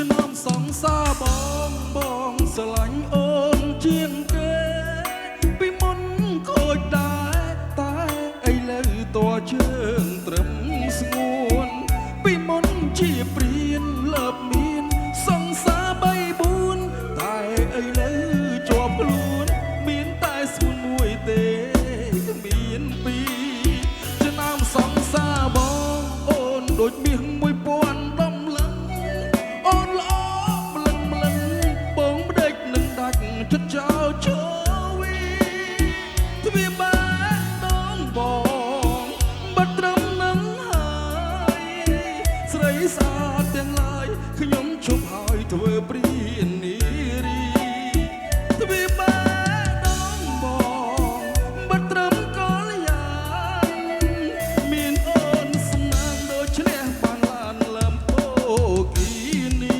ចំណំសង្សារបងស្រឡាញ់អូនជាងគេពីមុនខូចដែរតែឥឡូវតជើងត្រឹមស្ងួនពីមុនជាព្រៀនលើបមានសង្សារ3 4តែឥឡូវជាប់ខ្លួនមានតែស្មួនមួយទេគ្មានពីរចំណំសង្សារបងអូនដូចមាស1000ដំឡឹងអូនល្អម្លឹងបងម្ដេចនឹងដាច់ចិត្តចោលវីទ្វាបែដងបងបាត់ត្រឹមនឹងហើយស្រីស្អាតទាំងឡាយខ្ញុំជប់ហើយធ្វើព្រានារីទ្វាបែដងបងបាត់ត្រឹមកលយ៉ាងមានអូនសំណាងដូចឈ្នះបានឡានលំពោគីនី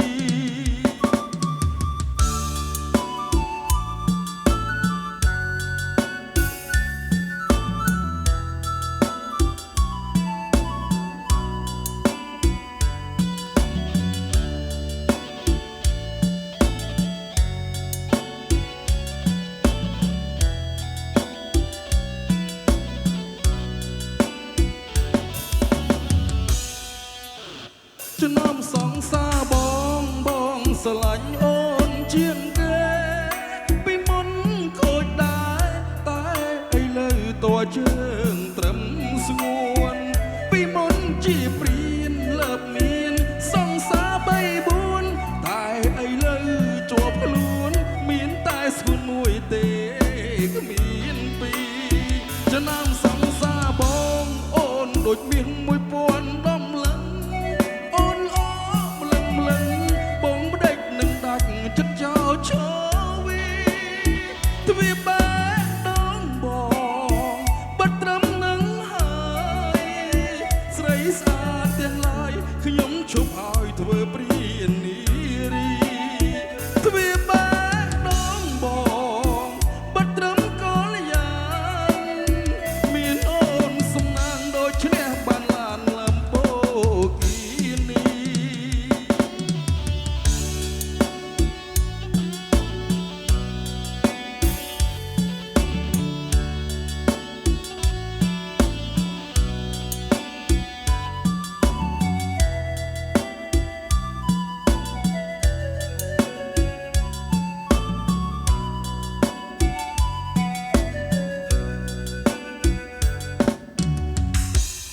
ចំណំសង្សារបងស្រឡាញ់អូនជាងគេពីមុនខូចដែរតែឥឡូវតជើងត្រឹមស្ងួនពីមុនជាព្រៀនលើបមានសង្សារ3 4តែឥឡូវជាប់ខ្លួនមានតែស្គួនមួយទេគ្មានពីរចំណំសង្សារបងអូនដូចមាស1000ដំឡឹងបងម្ដេចនឹងដាច់ចិត្តចោលវីទ្វាបែដងបងបាត់ត្រឹមនឹងហើយស្រីស្អាតទាំងឡាយខ្ញុំជប់ហើយធ្វើព្រានា